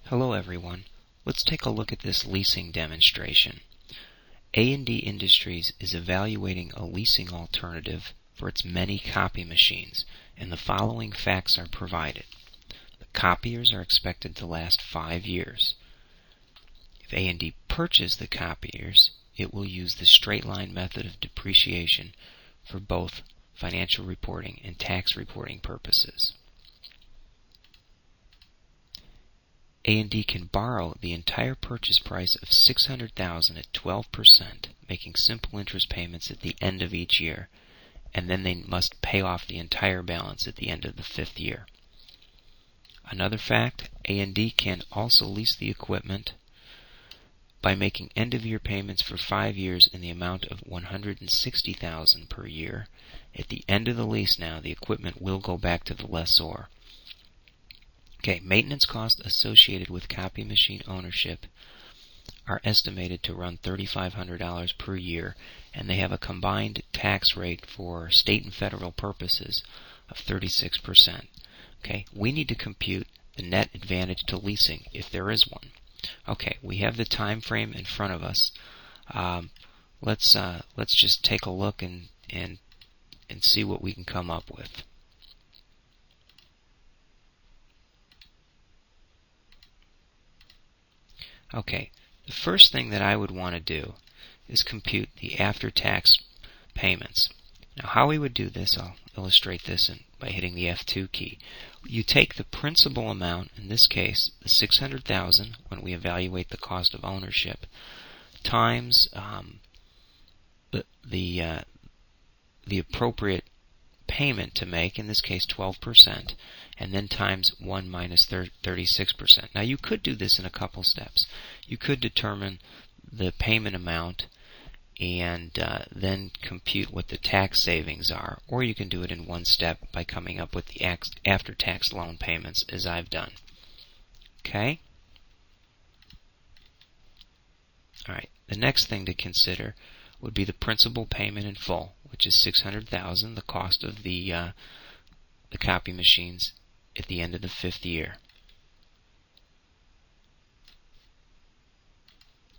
Hello everyone. Let's take a look at this leasing demonstration. A&D Industries is evaluating a leasing alternative for its many copy machines, and the following facts are provided. The copiers are expected to last 5 years. If A&D purchases the copiers, it will use the straight line method of depreciation for both financial reporting and tax reporting purposes. A&D can borrow the entire purchase price of $600,000 at 12%, making simple interest payments at the end of each year, and then they must pay off the entire balance at the end of the 5th year. Another fact, A&D can also lease the equipment by making end-of-year payments for 5 years in the amount of $160,000 per year. At the end of the lease now, the equipment will go back to the lessor. Okay, maintenance costs associated with copy machine ownership are estimated to run $3,500 per year, and they have a combined tax rate for state and federal purposes of 36%. Okay, we need to compute the net advantage to leasing, if there is one. Okay, we have the time frame in front of us. Let's just take a look and see what we can come up with. Okay, the first thing that I would want to do is compute the after-tax payments. Now, how we would do this, I'll illustrate this by hitting the F2 key. You take the principal amount, in this case, the $600,000 when we evaluate the cost of ownership, times the appropriate payment to make, in this case 12%, and then times 1 minus 36%. Now you could do this in a couple steps. You could determine the payment amount and then compute what the tax savings are, or you can do it in one step by coming up with the after-tax loan payments, as I've done. Okay? Alright, the next thing to consider would be the principal payment in full, which is $600,000, the cost of the copy machines at the end of the 5th year.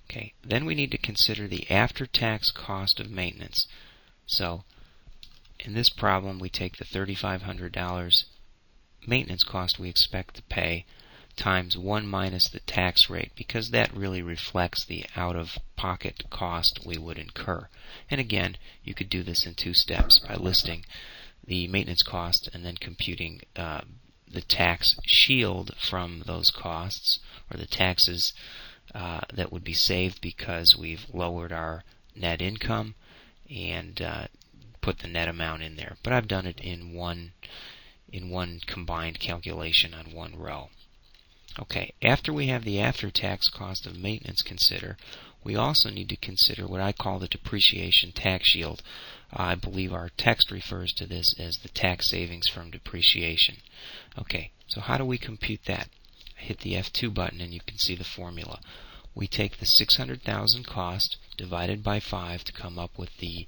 Okay, then we need to consider the after-tax cost of maintenance. So, in this problem, we take the $3,500 maintenance cost we expect to pay times 1 minus the tax rate, because that really reflects the out-of-pocket cost we would incur. And again, you could do this in 2 steps by listing the maintenance cost and then computing the tax shield from those costs, or the taxes that would be saved because we've lowered our net income, and put the net amount in there. But I've done it in one combined calculation on one row. Okay, after we have the after-tax cost of maintenance consider, we also need to consider what I call the depreciation tax yield. I believe our text refers to this as the tax savings from depreciation. Okay, so how do we compute that? I hit the F2 button and you can see the formula. We take the $600,000 cost divided by 5 to come up with the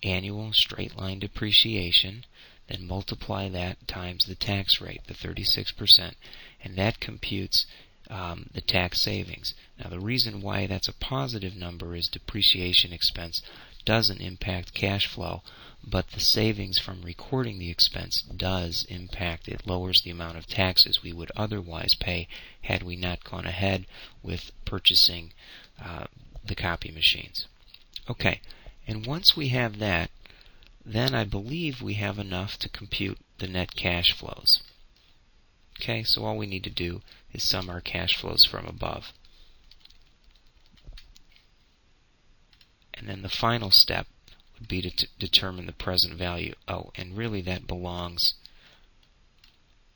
annual straight line depreciation, then multiply that times the tax rate, the 36%, and that computes the tax savings. Now the reason why that's a positive number is depreciation expense doesn't impact cash flow, but the savings from recording the expense does impact. It lowers the amount of taxes we would otherwise pay had we not gone ahead with purchasing the copy machines. Okay, and once we have that, then I believe we have enough to compute the net cash flows. Okay, so all we need to do is sum our cash flows from above. And then the final step would be to determine the present value. Oh, and really that belongs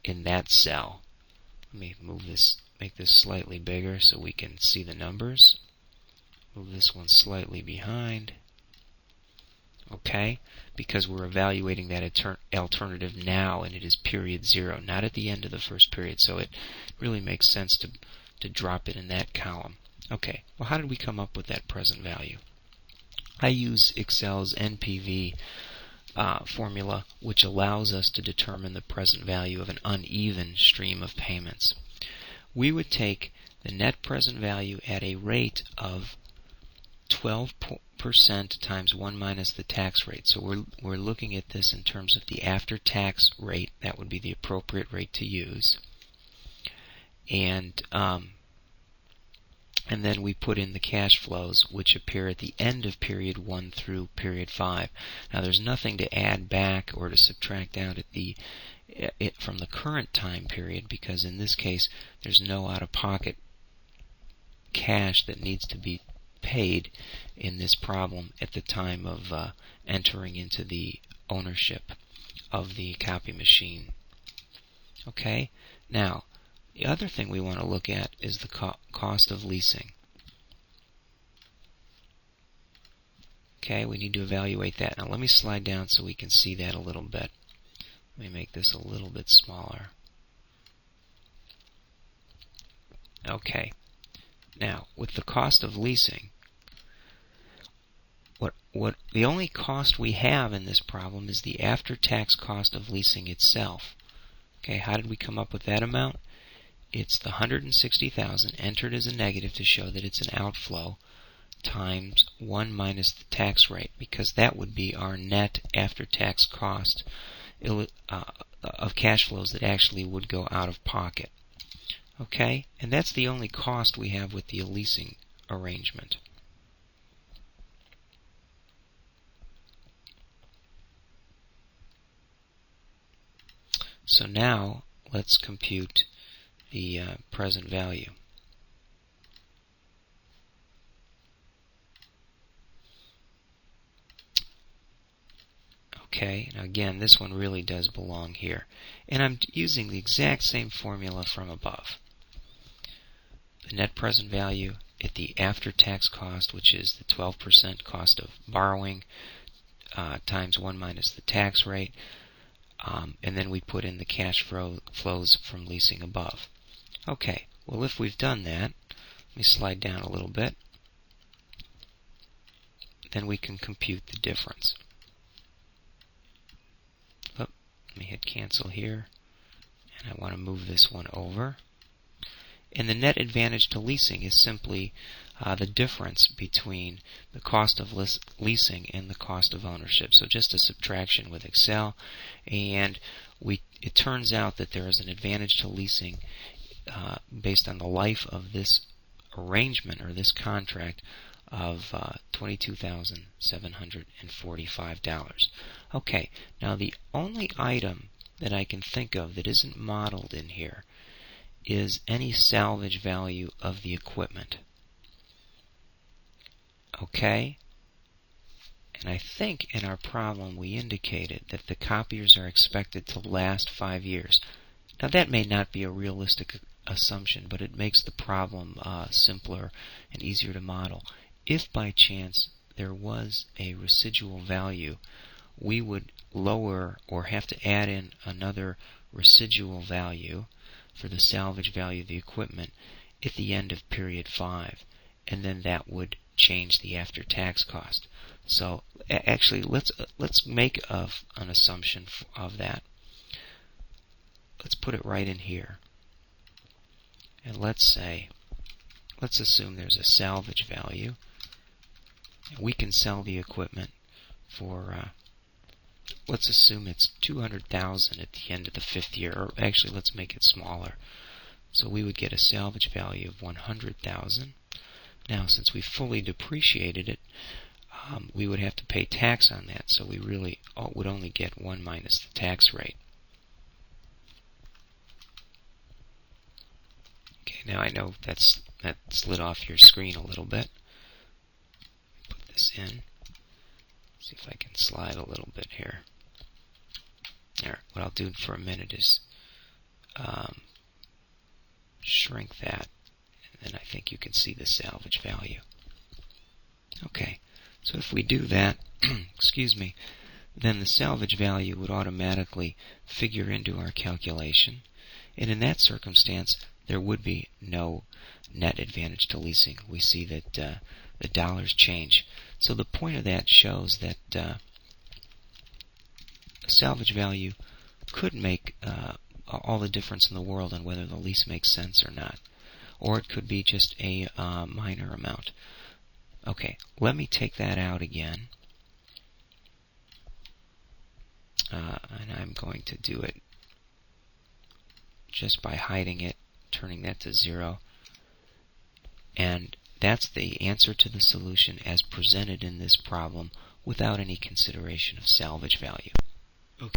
in that cell. Let me make this slightly bigger so we can see the numbers. Move this one slightly behind. Okay, because we're evaluating that alternative now, and it is period 0, not at the end of the first period, so it really makes sense to drop it in that column. Okay, well, how did we come up with that present value? I use Excel's NPV formula, which allows us to determine the present value of an uneven stream of payments. We would take the net present value at a rate of 12% times 1 minus the tax rate. So we're looking at this in terms of the after-tax rate. That would be the appropriate rate to use. And then we put in the cash flows, which appear at the end of period 1 through period 5. Now there's nothing to add back or to subtract out from the current time period, because in this case there's no out-of-pocket cash that needs to be paid in this problem at the time of entering into the ownership of the copy machine. Okay? Now, the other thing we want to look at is the cost of leasing. Okay, we need to evaluate that. Now let me slide down so we can see that a little bit. Let me make this a little bit smaller. Okay. Now, with the cost of leasing, what the only cost we have in this problem is the after-tax cost of leasing itself. Okay, how did we come up with that amount? It's the $160,000 entered as a negative to show that it's an outflow times 1 minus the tax rate, because that would be our net after-tax cost of cash flows that actually would go out of pocket. Okay? And that's the only cost we have with the leasing arrangement. So now let's compute the present value. Okay, now again, this one really does belong here. And I'm using the exact same formula from above. The net present value at the after-tax cost, which is the 12% cost of borrowing, times 1 minus the tax rate, and then we put in the cash flows from leasing above. Okay, well, if we've done that, let me slide down a little bit, then we can compute the difference. Let me hit cancel here, and I want to move this one over. And the net advantage to leasing is simply the difference between the cost of leasing and the cost of ownership. So just a subtraction with Excel, and it turns out that there is an advantage to leasing based on the life of this arrangement or this contract of $22,745. Okay, now the only item that I can think of that isn't modeled in here is any salvage value of the equipment. Okay? And I think in our problem we indicated that the copiers are expected to last 5 years. Now that may not be a realistic assumption, but it makes the problem simpler and easier to model. If by chance there was a residual value, we would lower or have to add in another residual value for the salvage value of the equipment at the end of period 5, and then that would change the after-tax cost. So actually, let's make an assumption of that. Let's put it right in here, and let's assume there's a salvage value, and we can sell the equipment for let's assume it's $200,000 at the end of the 5th year, or actually let's make it smaller. So we would get a salvage value of $100,000. Now, since we fully depreciated it, we would have to pay tax on that, so we really would only get 1 minus the tax rate. Okay, now I know that slid off your screen a little bit. Put this in. See if I can slide a little bit here. Alright, what I'll do for a minute is shrink that, and then I think you can see the salvage value. Okay, so if we do that, excuse me, then the salvage value would automatically figure into our calculation, and in that circumstance there would be no net advantage to leasing. We see that the dollars change. So the point of that shows that salvage value could make all the difference in the world on whether the lease makes sense or not. or it could be just a minor amount. Okay, let me take that out again. And I'm going to do it just by hiding it, turning that to 0. And that's the answer to the solution as presented in this problem without any consideration of salvage value.